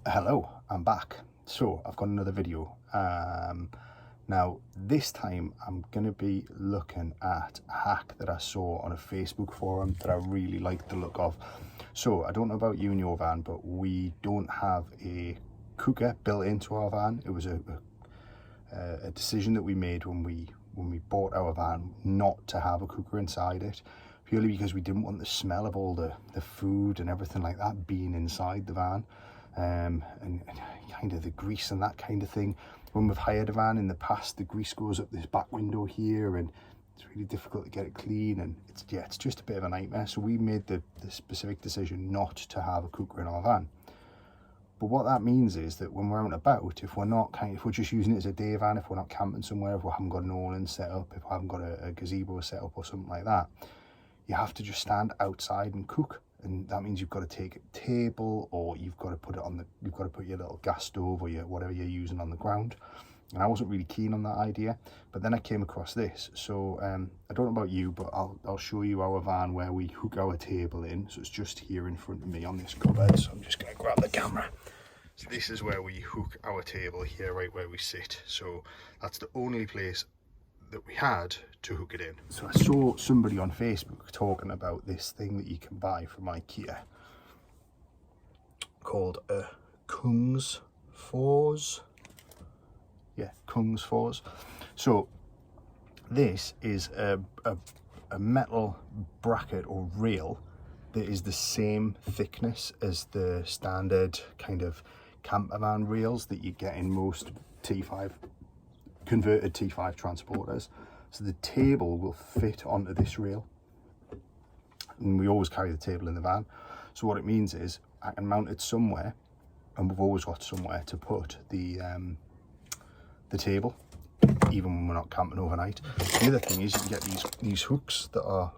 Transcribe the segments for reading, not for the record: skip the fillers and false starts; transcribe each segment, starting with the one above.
Hello, I'm back. So I've got another video. Now this time I'm going to be looking at a hack that I saw on a Facebook forum that I really liked the look of. So I don't know about you and your van, but we don't have a cooker built into our van. It was a decision that we made when we bought our van not to have a cooker inside it, purely because we didn't want the smell of all the food and everything like that being inside the van. And kind of the grease and that kind of thing. When we've hired a van in the past, the grease goes up this back window here and it's really difficult to get it clean, and it's just a bit of a nightmare. So we made the specific decision not to have a cooker in our van. But what that means is that when we're out and about, if we're just using it as a day van, if we're not camping somewhere, if we haven't got an awning set up, if we haven't got a gazebo set up or something like that, you have to just stand outside and cook. And that means you've got to take a table, or you've got to put your little gas stove or whatever you're using on the ground. And I wasn't really keen on that idea, but then I came across this. So I don't know about you, but I'll show you our van where we hook our table in. So it's just here in front of me on this cupboard. So I'm just going to grab the camera. So this is where we hook our table here, right where we sit. So that's the only place that we had to hook it in. So I saw somebody on Facebook talking about this thing that you can buy from IKEA called a Kungsfors. Yeah, Kungsfors. So this is a metal bracket or rail that is the same thickness as the standard kind of campervan rails that you get in most converted T5 transporters. So the table will fit onto this rail, and we always carry the table in the van. So what it means is I can mount it somewhere, and we've always got somewhere to put the table, even when we're not camping overnight. The other thing is you can get these hooks that are,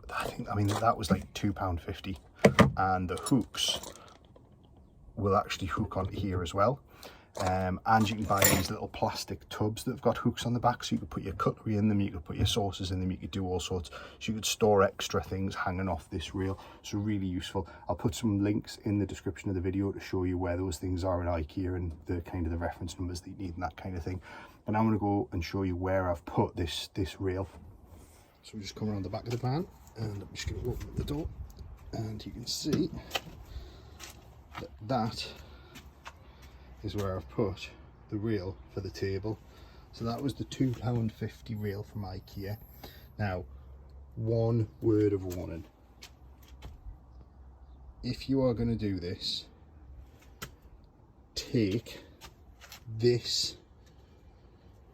I mean that was like £2.50, and the hooks will actually hook onto here as well. And you can buy these little plastic tubs that have got hooks on the back, so you could put your cutlery in them, you could put your sauces in them, you could do all sorts. So you could store extra things hanging off this rail. So really useful. I'll put some links in the description of the video to show you where those things are in IKEA and the kind of the reference numbers that you need and that kind of thing. But now I'm going to go and show you where I've put this rail. So we're just coming around the back of the van, and I'm just going to open up the door, and you can see that is where I've put the rail for the table. So that was the £2.50 rail from IKEA. Now, one word of warning: if you are going to do this, take this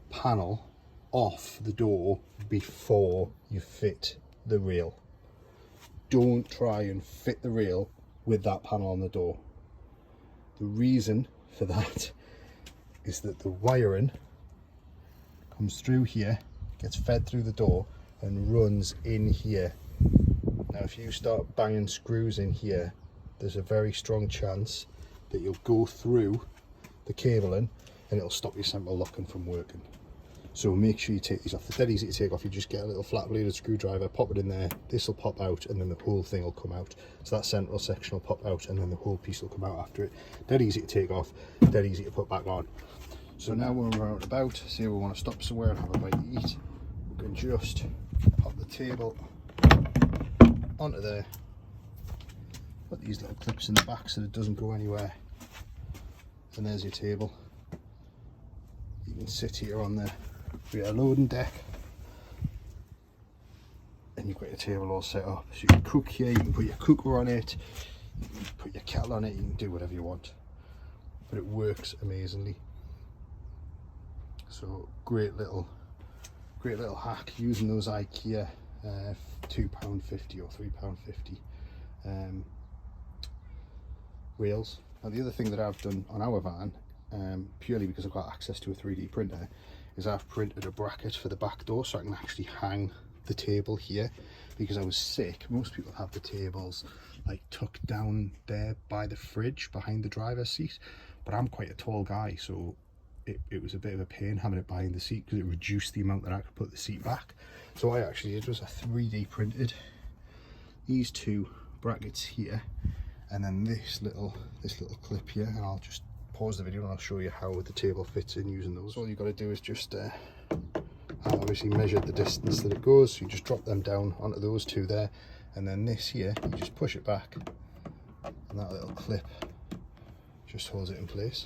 panel off the door before you fit the rail. Don't try and fit the rail with that panel on the door. The reason for that is that the wiring comes through here, gets fed through the door and runs in here. Now if you start banging screws in here, there's a very strong chance that you'll go through the cabling and it'll stop your central locking from working. So make sure you take these off. They're dead easy to take off. You just get a little flat bladed screwdriver, pop it in there, this will pop out, and then the whole thing will come out. So that central section will pop out and then the whole piece will come out after it. Dead easy to take off, dead easy to put back on. So now when we're out and about, say we want to stop somewhere and have a bite to eat, we can just pop the table onto there, put these little clips in the back so it doesn't go anywhere, and there's your table. You can sit here on the rear loading deck and you've got your table all set up. So you can cook here, you can put your cooker on it, you can put your kettle on it, you can do whatever you want, but it works amazingly. So great little hack using those IKEA £2.50 or £3.50 rails. Now the other thing that I've done on our van, purely because I've got access to a 3D printer, is I've printed a bracket for the back door so I can actually hang the table here, because I was sick. Most people have the tables like tucked down there by the fridge behind the driver's seat, but I'm quite a tall guy, so it was a bit of a pain having it behind the seat because it reduced the amount that I could put the seat back. So what I actually did was I 3D printed these two brackets here, and then this little clip here, and I'll just pause the video and I'll show you how the table fits in using those. All you've got to do is just obviously measure the distance that it goes. So you just drop them down onto those two there, and then this here, you just push it back, and that little clip just holds it in place.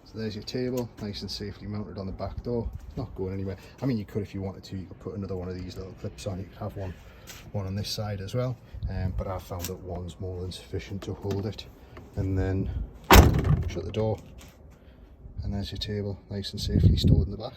So there's your table, nice and safely mounted on the back door. It's not going anywhere. I mean, you could, if you wanted to, you could put another one of these little clips on. You could have one on this side as well, but I found that one's more than sufficient to hold it. And then shut the door, and there's your table, nice and safely stored in the back.